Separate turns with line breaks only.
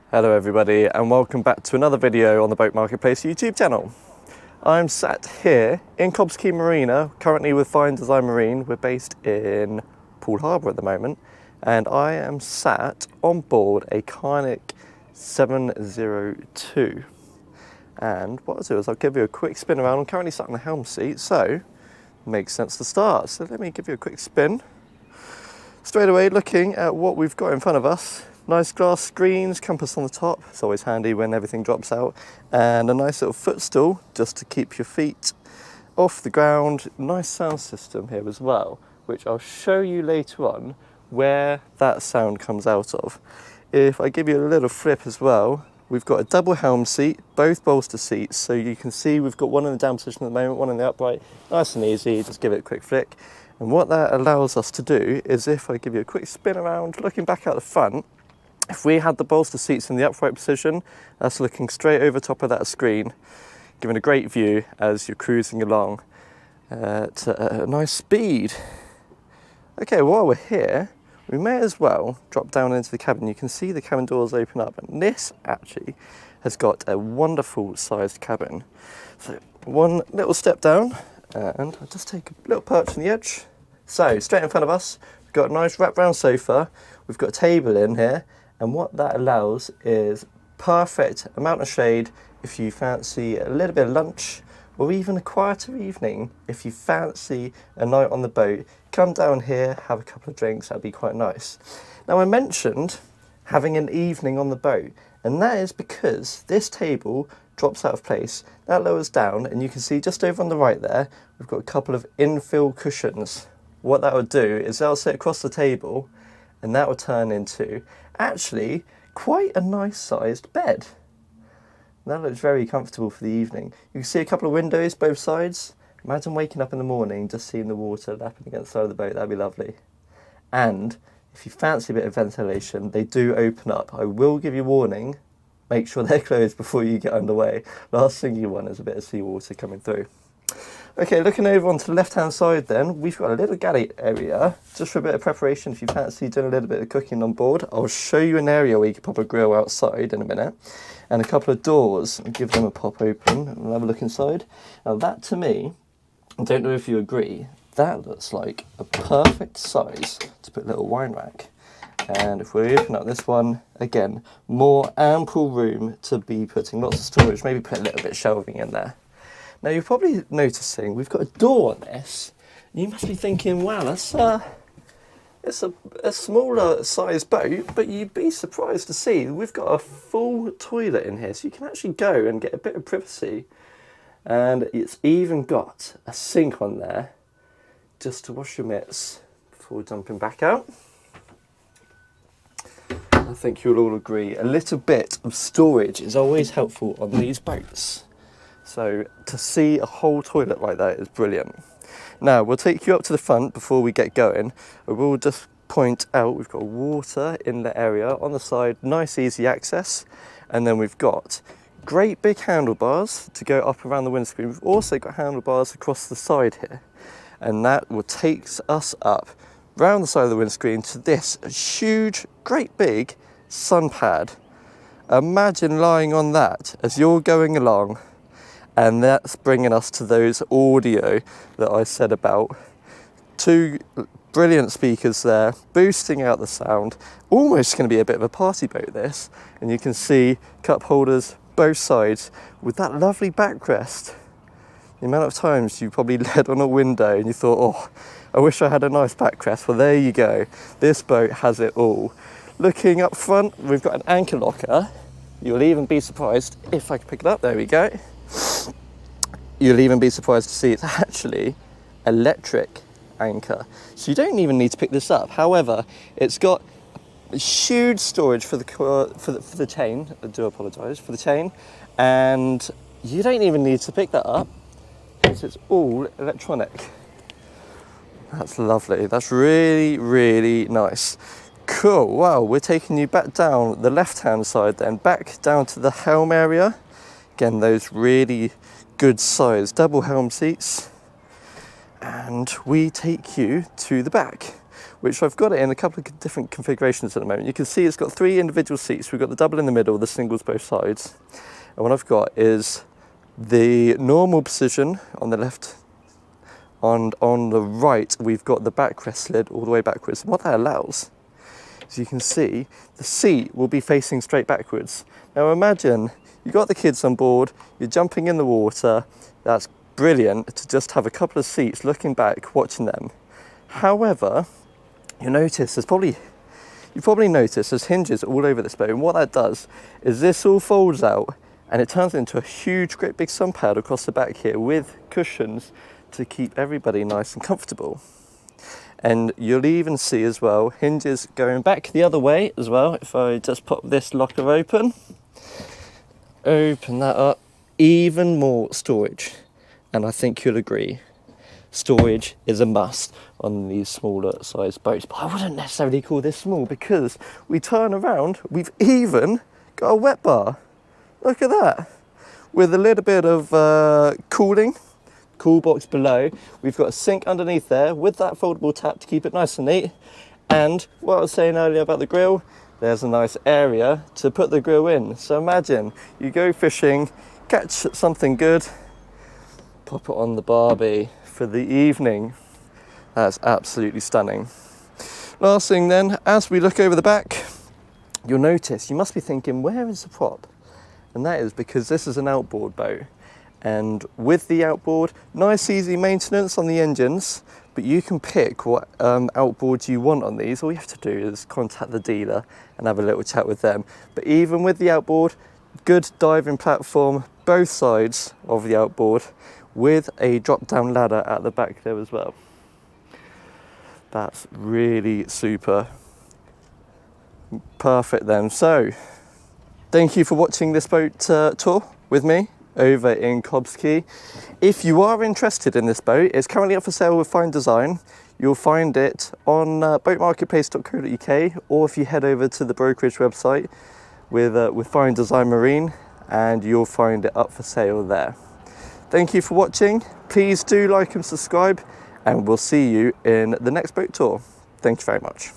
Hello everybody and welcome back to another video on the Boat Marketplace YouTube channel. I'm sat here in Cobbs Quay Marina, currently with Fine Design Marine. We're based in Poole Harbour at the moment, and I am sat on board a Karnic 702. And what I'll do is I'll give you a quick spin around. I'm currently sat in the helm seat, so it makes sense to start. So let me give you a quick spin. Straight away, looking at what we've got in front of us. Nice glass screens, compass on the top. It's always handy when everything drops out. And a nice little footstool just to keep your feet off the ground. Nice sound system here as well, which I'll show you later on where that sound comes out of. If I give you a little flip as well, we've got a double helm seat, both bolster seats. So you can see we've got one in the down position at the moment, one in the upright. Nice and easy, just give it a quick flick. And what that allows us to do is, if I give you a quick spin around, looking back out the front, if we had the bolster seats in the upright position, that's looking straight over top of that screen, giving a great view as you're cruising along at a nice speed. Okay, while we're here, we may as well drop down into the cabin. You can see the cabin doors open up, and this actually has got a wonderful sized cabin. So one little step down, and I'll just take a little perch on the edge. So straight in front of us, we've got a nice wraparound sofa. We've got a table in here. And what that allows is perfect amount of shade if you fancy a little bit of lunch, or even a quieter evening. If you fancy a night on the boat, come down here, have a couple of drinks, that'd be quite nice. Now I mentioned having an evening on the boat, and that is because this table drops out of place. That lowers down, and you can see just over on the right there, we've got a couple of infill cushions. What that would do is they'll sit across the table, and that will turn into actually quite a nice sized bed. That looks very comfortable for the evening. You can see a couple of windows both sides. Imagine waking up in the morning just seeing the water lapping against the side of the boat. That'd be lovely. And if you fancy a bit of ventilation, they do open up. I will give you warning, make sure they're closed before you get underway. Last thing you want is a bit of seawater coming through. Okay, looking over onto the left-hand side then, we've got a little galley area, just for a bit of preparation if you fancy doing a little bit of cooking on board. I'll show you an area where you can pop a grill outside in a minute, and a couple of doors. I'll give them a pop open and we'll have a look inside. Now that, to me, I don't know if you agree, that looks like a perfect size to put a little wine rack. And if we open up this one, again, more ample room to be putting lots of storage, maybe put a little bit of shelving in there. Now you're probably noticing we've got a door on this. You must be thinking, wow, it's a smaller size boat, but you'd be surprised to see we've got a full toilet in here, so you can actually go and get a bit of privacy. And it's even got a sink on there just to wash your mitts before jumping back out. I think you'll all agree a little bit of storage is always helpful on these boats. So to see a whole toilet like that is brilliant. Now we'll take you up to the front before we get going. I will just point out we've got a water inlet area on the side, nice easy access. And then we've got great big handlebars to go up around the windscreen. We've also got handlebars across the side here. And that will take us up round the side of the windscreen to this huge, great big sun pad. Imagine lying on that as you're going along. And that's bringing us to those audio that I said about. Two brilliant speakers there, boosting out the sound. Almost going to be a bit of a party boat, this. And you can see cup holders both sides with that lovely backrest. The amount of times you probably led on a window and you thought, oh, I wish I had a nice backrest. Well, there you go. This boat has it all. Looking up front, we've got an anchor locker. You'll even be surprised if I can pick it up. There we go. You'll even be surprised to see it's actually electric anchor. So you don't even need to pick this up. However, it's got huge storage for the chain. I do apologise for the chain, and you don't even need to pick that up because it's all electronic. That's lovely. That's really, really nice. Cool. Wow, we're taking you back down the left-hand side then, back down to the helm area. Again, those really good size double helm seats, and we take you to the back which I've got it in a couple of different configurations at the moment. You can see it's got 3 individual seats. We've got the double in the middle, the singles both sides. And what I've got is the normal position on the left, and on the right we've got the backrest slid all the way backwards. And what that allows, as you can see, the seat will be facing straight backwards. Now imagine you've got the kids on board, you're jumping in the water. That's brilliant to just have a couple of seats looking back, watching them. However, you probably noticed there's hinges all over this boat, and what that does is this all folds out and it turns into a huge, great big sun pad across the back here with cushions to keep everybody nice and comfortable. And you'll even see as well hinges going back the other way as well. If I just pop this locker open that up, even more storage. And I think you'll agree, storage is a must on these smaller size boats. But I wouldn't necessarily call this small, because we turn around, we've even got a wet bar. Look at that. With a little bit of cool box below. We've got a sink underneath there with that foldable tap to keep it nice and neat. And what I was saying earlier about the grill, there's a nice area to put the grill in. So imagine you go fishing, catch something good, pop it on the barbie for the evening. That's absolutely stunning. Last thing then, as we look over the back, you'll notice, you must be thinking, where is the prop? And that is because this is an outboard boat. And with the outboard, nice easy maintenance on the engines, but you can pick what outboards you want on these. All you have to do is contact the dealer and have a little chat with them. But even with the outboard, good diving platform, both sides of the outboard, with a drop-down ladder at the back there as well. That's really super. Perfect then. So, thank you for watching this boat tour with me over in Cobbs Quay. If you are interested in this boat, it's currently up for sale with Fine Design. You'll find it on boatmarketplace.co.uk, or if you head over to the brokerage website with Fine Design Marine, and you'll find it up for sale there. Thank you for watching. Please do like and subscribe, and we'll see you in the next boat tour. Thank you very much.